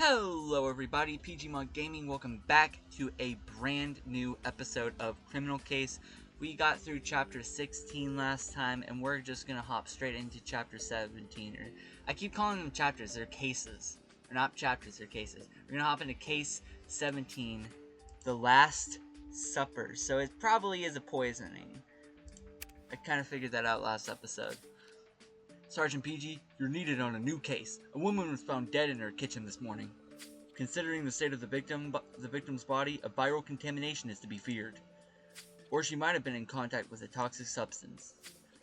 Hello everybody, Pgmod Gaming, welcome back to a brand new episode of Criminal Case. We got through chapter 16 last time, and we're just gonna hop straight into chapter 17. I keep calling them chapters, they're cases. They're not chapters, they're cases. We're gonna hop into case 17, The Last Supper. So it probably is a poisoning. I kind of figured that out last episode. Sergeant PG, you're needed on a new case. A woman was found dead in her kitchen this morning. Considering the state of the victim's body, a viral contamination is to be feared. Or she might have been in contact with a toxic substance.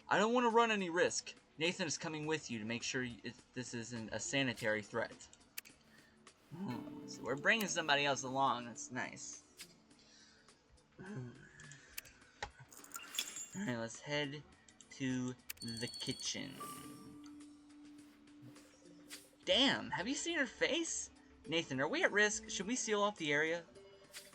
I don't want to run any risk. Nathan is coming with you to make sure this isn't a sanitary threat. So we're bringing somebody else along. That's nice. Alright, let's head to the kitchen. Damn, have you seen her face? Nathan, are we at risk? Should we seal off the area?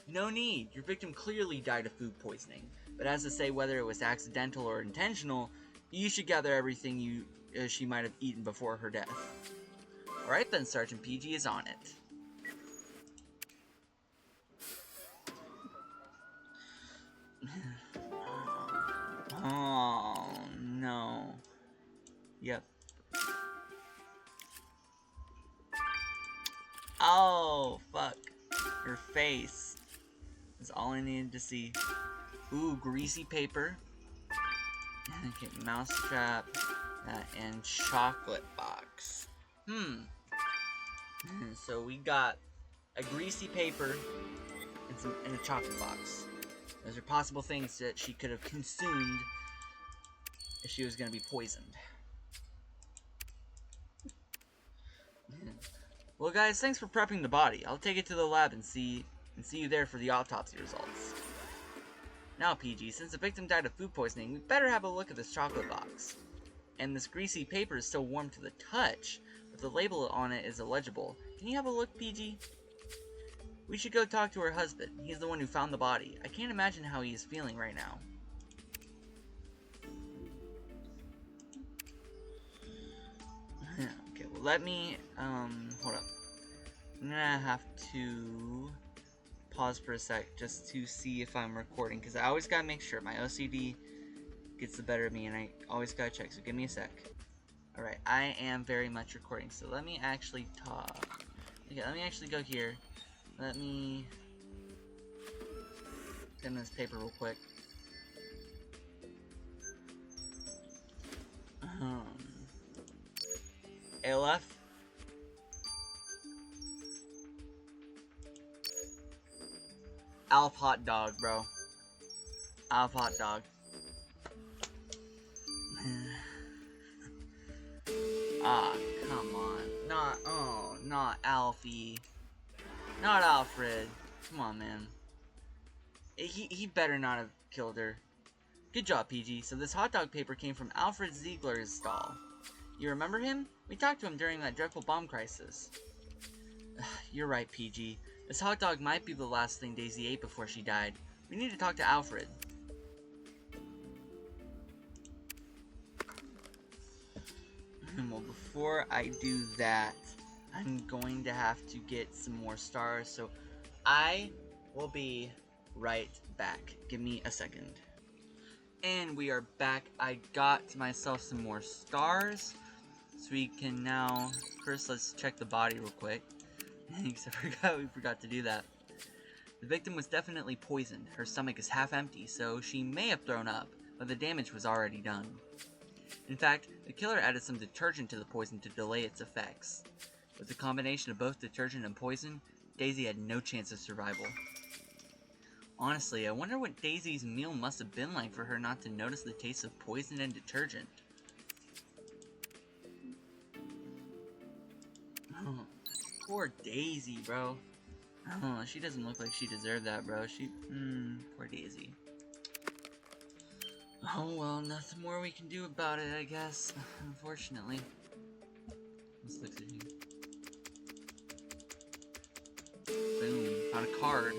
No need. Your victim clearly died of food poisoning. But as to say whether it was accidental or intentional, you should gather everything she might have eaten before her death. Alright then, Sergeant PG is on it. Oh, no. Yep. Oh, fuck. Her face. That's all I needed to see. Ooh, greasy paper. Okay, mousetrap. And chocolate box. So we got a greasy paper and a chocolate box. Those are possible things that she could have consumed if she was going to be poisoned. Well guys, thanks for prepping the body. I'll take it to the lab and see you there for the autopsy results. Now PG, since the victim died of food poisoning, we better have a look at this chocolate box. And this greasy paper is still warm to the touch, but the label on it is illegible. Can you have a look, PG? We should go talk to her husband. He's the one who found the body. I can't imagine how he is feeling right now. Okay, well let me, hold up. I'm gonna have to pause for a sec just to see if I'm recording, because I always gotta make sure my OCD gets the better of me, and I always gotta check, so give me a sec. Alright, I am very much recording, so let me actually talk. Okay, let me actually go here. Let me send this paper real quick. ALF? Alf hot dog, bro. Alf hot dog. Ah, come on. Not Alfie. Not Alfred. Come on, man. He better not have killed her. Good job, PG. So this hot dog paper came from Alfred Ziegler's stall. You remember him? We talked to him during that dreadful bomb crisis. You're right, PG. This hot dog might be the last thing Daisy ate before she died. We need to talk to Alfred. Well, before I do that, I'm going to have to get some more stars, so I will be right back. Give me a second. And we are back. I got myself some more stars, so we can now, first let's check the body real quick, because we forgot to do that. The victim was definitely poisoned. Her stomach is half empty, so she may have thrown up, but the damage was already done. In fact, the killer added some detergent to the poison to delay its effects. With the combination of both detergent and poison, Daisy had no chance of survival. Honestly, I wonder what Daisy's meal must have been like for her not to notice the taste of poison and detergent. Oh, poor Daisy, bro. Oh, she doesn't look like she deserved that, bro. Poor Daisy. Oh well, nothing more we can do about it, I guess. Unfortunately. Let's look at you. Boom, found a card.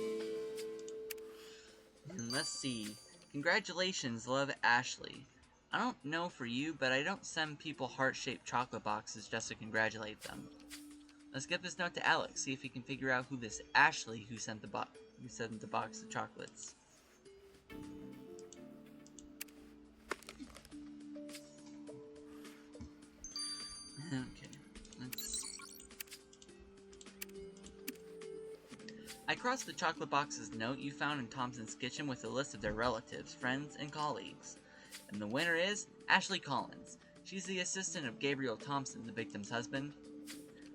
And let's see. Congratulations, love Ashley. I don't know for you, but I don't send people heart-shaped chocolate boxes just to congratulate them. Let's get this note to Alex, see if he can figure out who this Ashley who sent the box of chocolates. Okay, let's... I crossed the chocolate box's note you found in Thompson's kitchen with a list of their relatives, friends, and colleagues. And the winner is Ashley Collins. She's the assistant of Gabriel Thompson, the victim's husband.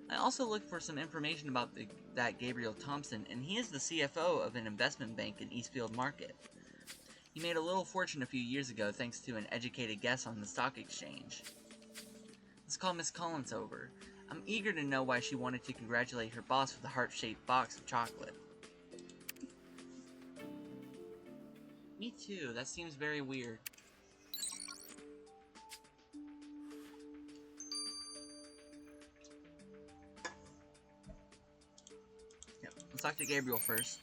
I also looked for some information about that Gabriel Thompson, and he is the CFO of an investment bank in Eastfield Market. He made a little fortune a few years ago thanks to an educated guess on the stock exchange. Let's call Miss Collins over. I'm eager to know why she wanted to congratulate her boss with a heart-shaped box of chocolate. Me too, that seems very weird. Yep, let's talk to Gabriel first.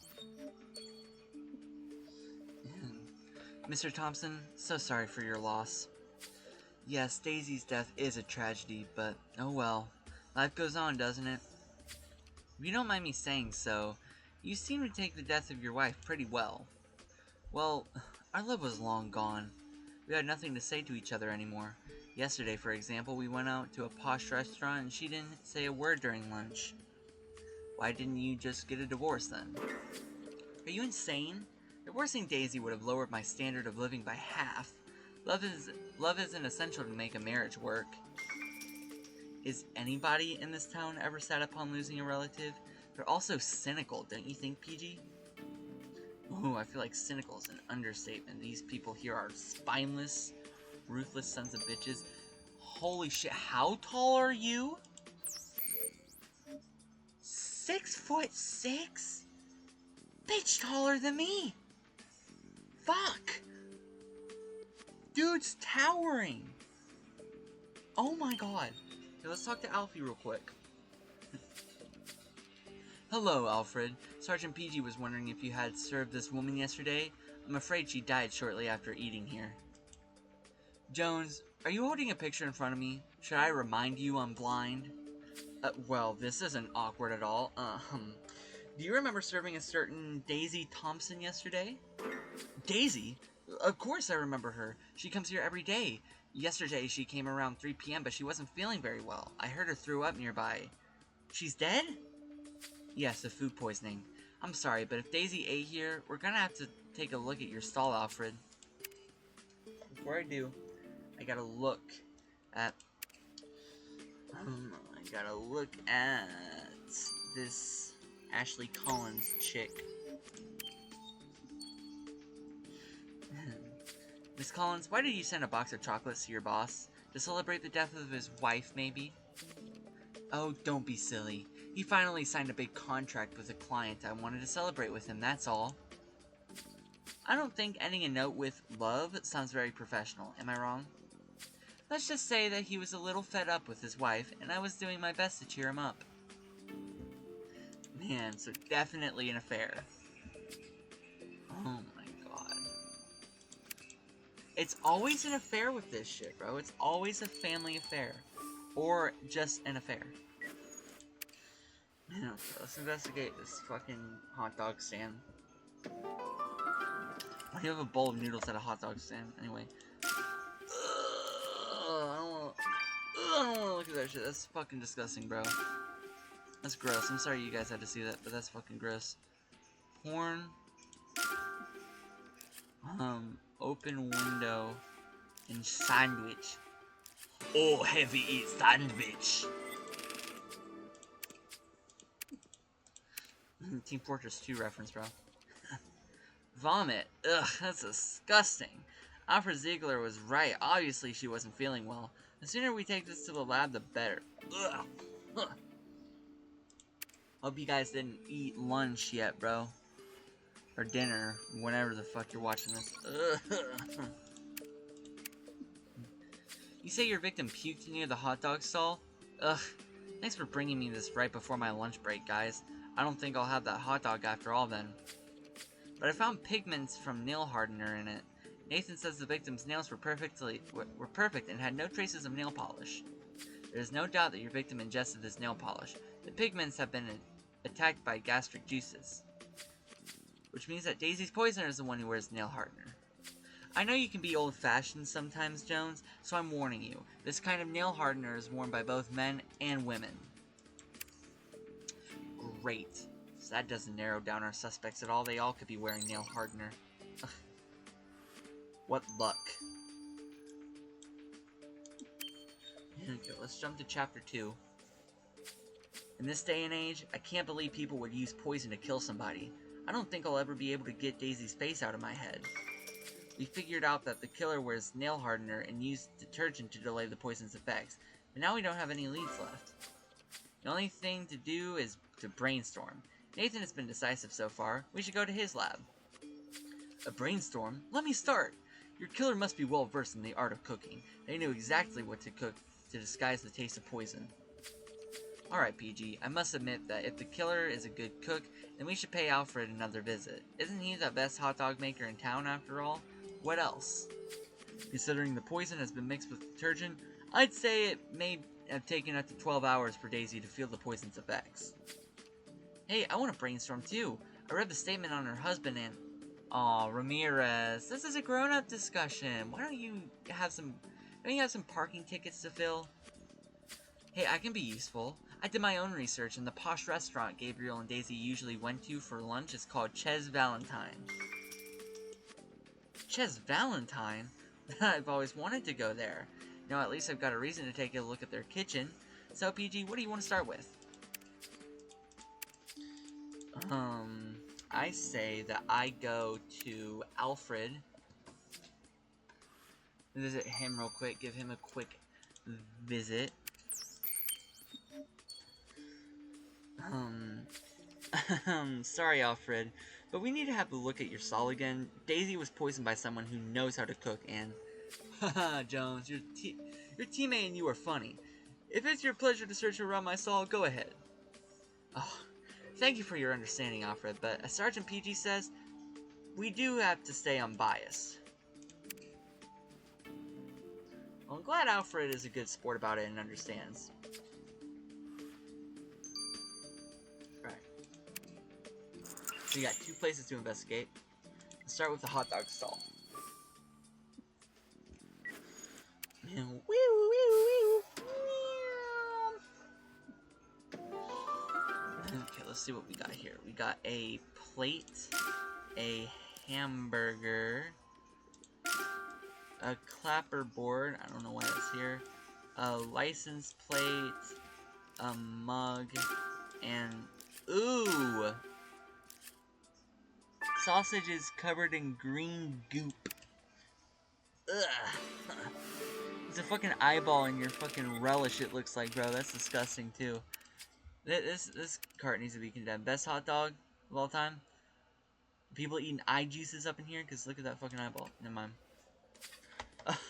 Mr. Thompson, so sorry for your loss. Yes, Daisy's death is a tragedy, but oh well. Life goes on, doesn't it? If you don't mind me saying so, you seem to take the death of your wife pretty well. Well, our love was long gone. We had nothing to say to each other anymore. Yesterday, for example, we went out to a posh restaurant and she didn't say a word during lunch. Why didn't you just get a divorce then? Are you insane? Divorcing Daisy would have lowered my standard of living by half. Love isn't essential to make a marriage work. Is anybody in this town ever sad upon losing a relative? They're also cynical, don't you think, PG? Ooh, I feel like cynical is an understatement. These people here are spineless, ruthless sons of bitches. Holy shit, how tall are you? 6'6"? Bitch taller than me! Fuck! Dude's towering! Oh my god. Okay, let's talk to Alfie real quick. Hello, Alfred. Sergeant PG was wondering if you had served this woman yesterday. I'm afraid she died shortly after eating here. Jones, are you holding a picture in front of me? Should I remind you I'm blind? Well, this isn't awkward at all. Do you remember serving a certain Daisy Thompson yesterday? Daisy? Of course I remember her. She comes here every day. Yesterday she came around 3 p.m., but she wasn't feeling very well. I heard her throw up nearby. She's dead? Yes, of food poisoning. I'm sorry, but if Daisy ate here, we're gonna have to take a look at your stall, Alfred. Before I do, I gotta look at... I gotta look at this Ashley Collins chick. Miss Collins, why did you send a box of chocolates to your boss? To celebrate the death of his wife, maybe? Oh, don't be silly. He finally signed a big contract with a client. I wanted to celebrate with him, that's all. I don't think ending a note with love sounds very professional, am I wrong? Let's just say that he was a little fed up with his wife, and I was doing my best to cheer him up. Man, so definitely an affair. Oh my god. It's always an affair with this shit, bro. It's always a family affair. Or just an affair. Man, okay, let's investigate this fucking hot dog stand. Why do you have a bowl of noodles at a hot dog stand? Anyway. I don't wanna look at that shit. That's fucking disgusting, bro. That's gross. I'm sorry you guys had to see that, but that's fucking gross. Porn. Open window. And sandwich. Oh, heavy eat sandwich. Team Fortress 2 reference, bro. Vomit. Ugh, that's disgusting. Alfred Ziegler was right. Obviously, she wasn't feeling well. The sooner we take this to the lab, the better. Ugh. Huh. Hope you guys didn't eat lunch yet, bro. Or dinner. Whenever the fuck you're watching this. Ugh. You say your victim puked near the hot dog stall? Ugh. Thanks for bringing me this right before my lunch break, guys. I don't think I'll have that hot dog after all then. But I found pigments from nail hardener in it. Nathan says the victim's nails were perfect and had no traces of nail polish. There is no doubt that your victim ingested this nail polish. The pigments have been attacked by gastric juices, which means that Daisy's poisoner is the one who wears nail hardener. I know you can be old-fashioned sometimes, Jones, so I'm warning you. This kind of nail hardener is worn by both men and women. Great. So that doesn't narrow down our suspects at all. They all could be wearing nail hardener. Ugh. What luck. Okay, let's jump to chapter 2. In this day and age, I can't believe people would use poison to kill somebody. I don't think I'll ever be able to get Daisy's face out of my head. We figured out that the killer wears nail hardener and used detergent to delay the poison's effects, but now we don't have any leads left. The only thing to do is to brainstorm. Nathan has been decisive so far. We should go to his lab. A brainstorm? Let me start! Your killer must be well versed in the art of cooking. They knew exactly what to cook to disguise the taste of poison. Alright, PG, I must admit that if the killer is a good cook, then we should pay Alfred another visit. Isn't he the best hot dog maker in town after all? What else? Considering the poison has been mixed with detergent, I'd say it may have taken up to 12 hours for Daisy to feel the poison's effects. Hey, I want to brainstorm too. I read the statement on her husband and... Aw, Ramirez, this is a grown-up discussion. Why don't you have some parking tickets to fill? Hey, I can be useful. I did my own research, and the posh restaurant Gabriel and Daisy usually went to for lunch is called Ches Valentine. Ches Valentine? I've always wanted to go there. Now at least I've got a reason to take a look at their kitchen. So, PG, what do you want to start with? I say that I go to Alfred. Visit him real quick, give him a quick visit. Sorry, Alfred, but we need to have a look at your stall again. Daisy was poisoned by someone who knows how to cook, and... Haha, Jones, your teammate and you are funny. If it's your pleasure to search around my stall, go ahead. Oh, thank you for your understanding, Alfred, but as Sergeant PG says, we do have to stay unbiased. Well, I'm glad Alfred is a good sport about it and understands. So you got 2 places to investigate. Let's start with the hot dog stall. Okay, let's see what we got here. We got a plate, a hamburger, a clapperboard, I don't know why that's here, a license plate, a mug, and ooh! Sausage is covered in green goop. Ugh. It's a fucking eyeball in your fucking relish, it looks like, bro. That's disgusting, too. This cart needs to be condemned. Best hot dog of all time? People eating eye juices up in here? Because look at that fucking eyeball. Never mind.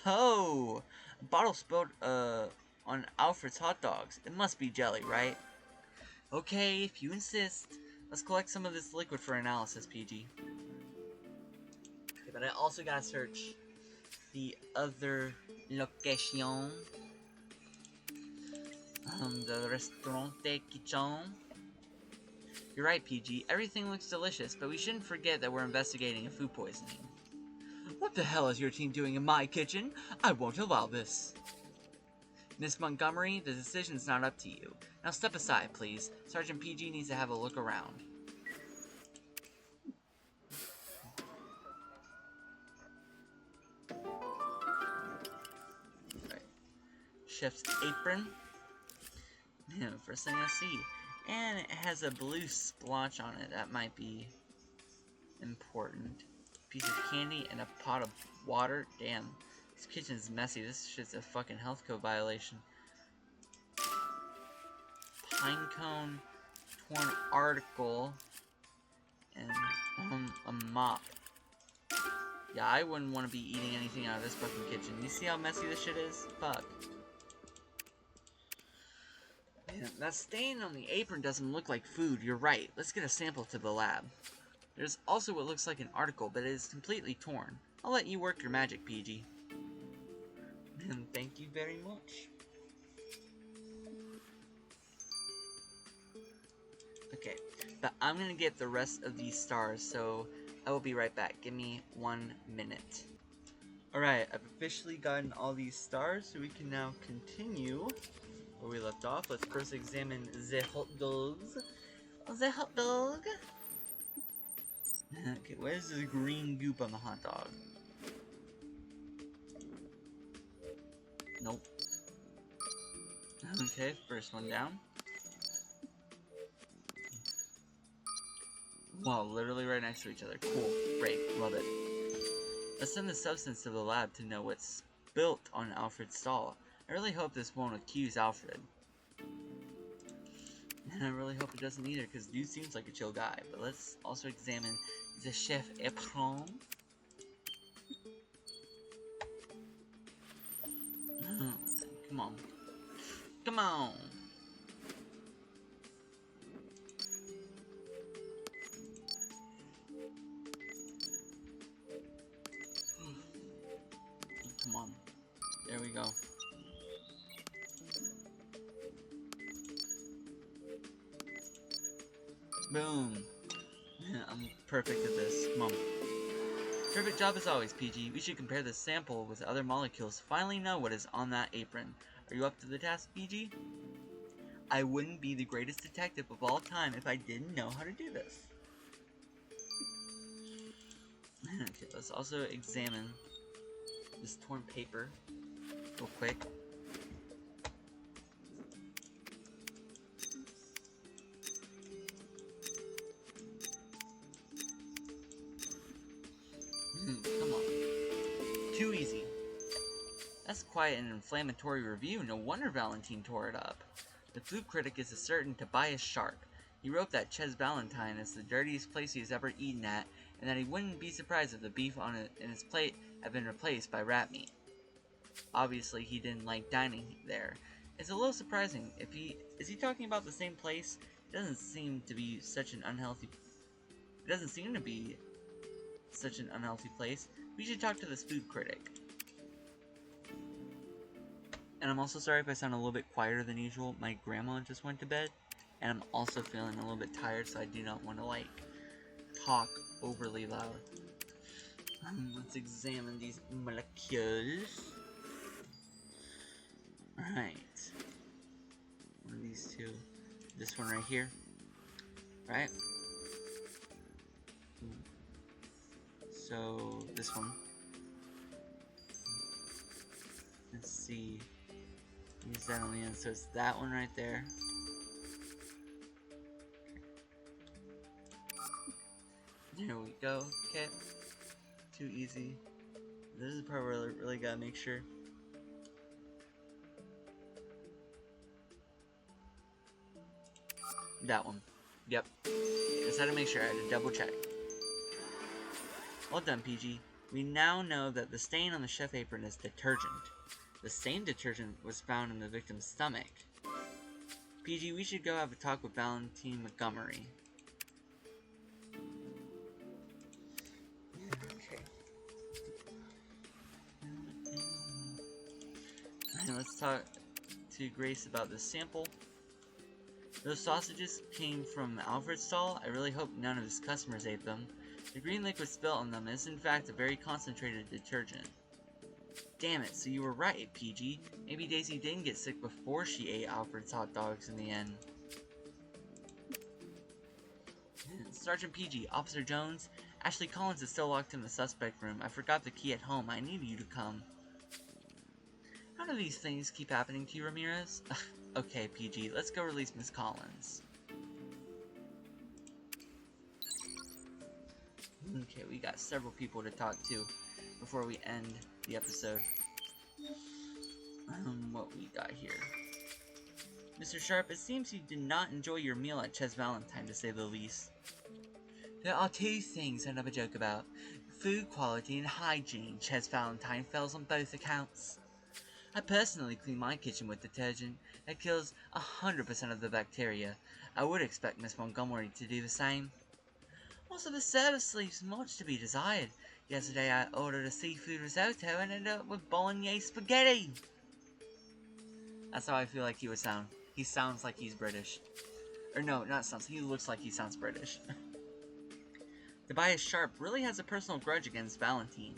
Oh! A bottle spilled, on Alfred's hot dogs. It must be jelly, right? Okay, if you insist. Let's collect some of this liquid for analysis, PG. Okay, but I also gotta search the other location. The restaurante kitchen. You're right, PG. Everything looks delicious, but we shouldn't forget that we're investigating a food poisoning. What the hell is your team doing in my kitchen? I won't allow this. Miss Montgomery, the decision's not up to you. Now step aside, please. Sergeant PG needs to have a look around. Right. Chef's apron. Yeah, first thing I see. And it has a blue splotch on it. That might be important. Piece of candy and a pot of water. Damn. This kitchen's messy. This shit's a fucking health code violation. Pine cone, torn article, and a mop. Yeah, I wouldn't want to be eating anything out of this fucking kitchen. You see how messy this shit is? Fuck. Man, that stain on the apron doesn't look like food. You're right. Let's get a sample to the lab. There's also what looks like an article, but it is completely torn. I'll let you work your magic, PG. And thank you very much. Okay, but I'm gonna get the rest of these stars, so I will be right back. Give me 1 minute. Alright, I've officially gotten all these stars, so we can now continue where we left off. Let's first examine the hot dogs. The hot dog. Okay, where's the green goop on the hot dog? Nope. Okay, first one down. Wow, literally right next to each other. Cool. Great. Love it. Let's send the substance to the lab to know what's built on Alfred's stall. I really hope this won't accuse Alfred. And I really hope it doesn't either, because dude seems like a chill guy. But let's also examine the chef éperon. Come on. Come on! Come on. There we go. Boom! I'm perfect at this. Come on. Perfect job as always, PG. We should compare this sample with other molecules to finally know what is on that apron. Are you up to the task, PG? I wouldn't be the greatest detective of all time if I didn't know how to do this. Okay, let's also examine this torn paper real quick. Come on. Too easy. That's quite an inflammatory review. No wonder Valentine tore it up. The food critic is a certain Tobias Sharp. He wrote that Ches Valentine is the dirtiest place he has ever eaten at, and that he wouldn't be surprised if the beef on in his plate had been replaced by rat meat. Obviously, he didn't like dining there. It's a little surprising. Is he talking about the same place? It doesn't seem to be such an unhealthy. It doesn't seem to be such an unhealthy place. We should talk to this food critic. And I'm also sorry if I sound a little bit quieter than usual. My grandma just went to bed, and I'm also feeling a little bit tired, so I do not want to, like, talk overly loud. Let's examine these molecules. Alright. One of these two. This one right here. Right? So, this one. Let's see. Use that on the end, so it's that one right there. There we go. Okay. Too easy. This is the part where I really gotta make sure. That one. Yep. Just had to make sure. I had to double check. Well done, PG. We now know that the stain on the chef apron is detergent. The same detergent was found in the victim's stomach. PG, we should go have a talk with Valentine Montgomery. Okay. Alright, let's talk to Grace about this sample. Those sausages came from Alfred's stall. I really hope none of his customers ate them. The green liquid spilt on them is in fact a very concentrated detergent. Damn it, so you were right, PG. Maybe Daisy didn't get sick before she ate Alfred's hot dogs in the end. Sergeant PG, Officer Jones, Ashley Collins is still locked in the suspect room. I forgot the key at home. I need you to come. How do these things keep happening to you, Ramirez? Okay, PG, let's go release Miss Collins. Okay, we got several people to talk to before we end the episode. What we got here. Mr. Sharp, it seems you did not enjoy your meal at Ches Valentine, to say the least. There are two things I never joke about. Food quality and hygiene. Ches Valentine fails on both accounts. I personally clean my kitchen with detergent that kills 100% of the bacteria. I would expect Miss Montgomery to do the same. Also, the service leaves much to be desired. Yesterday I ordered a seafood risotto and ended up with bolognese spaghetti. That's how I feel like he would sound. He sounds like he's British. Or no, not sounds. He looks like he sounds British. Tobias Sharp really has a personal grudge against Valentine.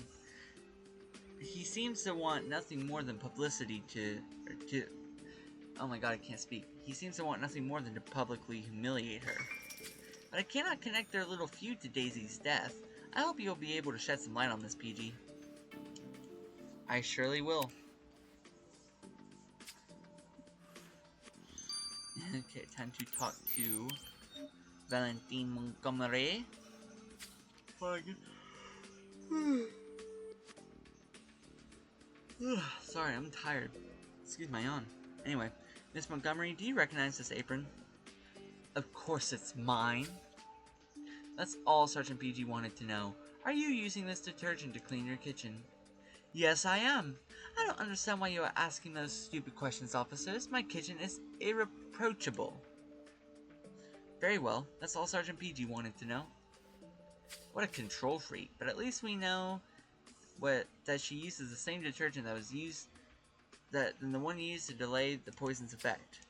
He seems to want nothing more than publicity to oh my god, I can't speak. He seems to want nothing more than to publicly humiliate her. But I cannot connect their little feud to Daisy's death. I hope you'll be able to shed some light on this, PG. I surely will. Okay, time to talk to Valentine Montgomery. Sorry, I'm tired. Excuse my yawn. Anyway, Miss Montgomery, do you recognize this apron? Of course it's mine. That's all Sergeant PG wanted to know. Are you using this detergent to clean your kitchen? Yes, I am. I don't understand why you are asking those stupid questions, officers. My kitchen is irreproachable. Very well. That's all Sergeant PG wanted to know. What a control freak. But at least we know that she uses the same detergent that was used than the one used to delay the poison's effect.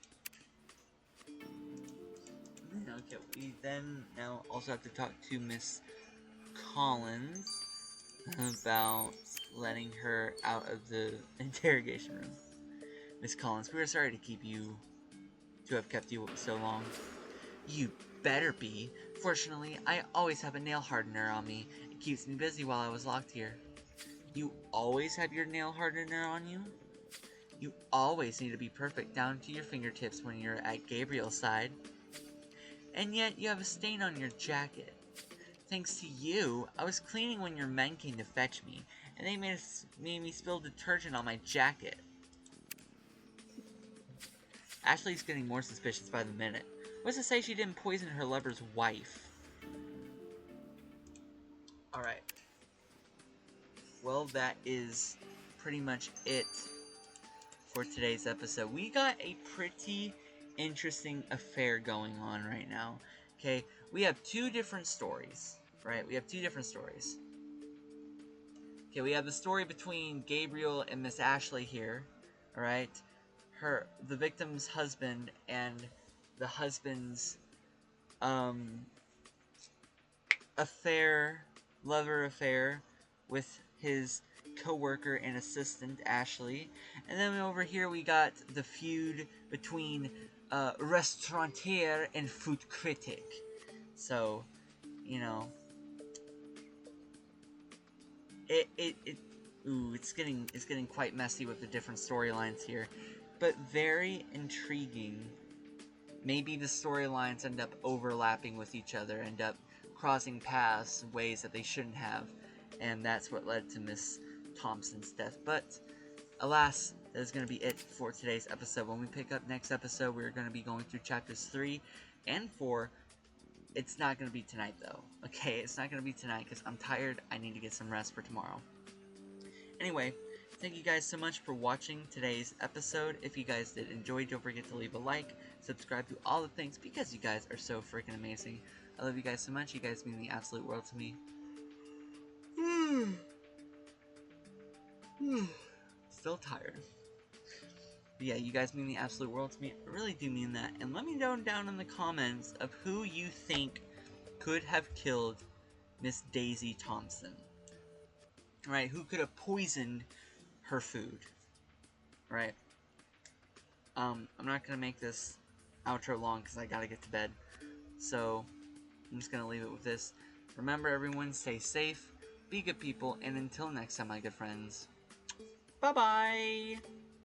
Okay, we then now also have to talk to Miss Collins about letting her out of the interrogation room. Miss Collins, we are sorry to have kept you so long. You better be. Fortunately, I always have a nail hardener on me. It keeps me busy while I was locked here. You always have your nail hardener on you? You always need to be perfect down to your fingertips when you're at Gabriel's side. And yet you have a stain on your jacket. Thanks to you, I was cleaning when your men came to fetch me, and they made me spill detergent on my jacket. Ashley's getting more suspicious by the minute. What's to say she didn't poison her lover's wife? Alright. Well, that is pretty much it for today's episode. We got a pretty interesting affair going on right now. Okay, we have two different stories, right? We have two different stories. Okay, we have the story between Gabriel and Miss Ashley here, alright? The victim's husband and the husband's, lover affair with his co-worker and assistant, Ashley. And then over here we got the feud between restaurateur and food critic. So, you know, it's getting quite messy with the different storylines here, but very intriguing. Maybe the storylines end up overlapping with each other, end up crossing paths in ways that they shouldn't have, and that's what led to Miss Thompson's death. But alas, that is going to be it for today's episode. When we pick up next episode, we're going to be going through chapters 3 and 4. It's not going to be tonight, though. Okay, it's not going to be tonight because I'm tired. I need to get some rest for tomorrow. Anyway, thank you guys so much for watching today's episode. If you guys did enjoy, don't forget to leave a like, subscribe to all the things, because you guys are so freaking amazing. I love you guys so much. You guys mean the absolute world to me. Still tired. But yeah, you guys mean the absolute world to me. I really do mean that. And let me know down in the comments of who you think could have killed Miss Daisy Thompson. Right? Who could have poisoned her food. Right? I'm not going to make this outro long because I got to get to bed. So, I'm just going to leave it with this. Remember, everyone, stay safe, be good people, and until next time, my good friends, bye-bye!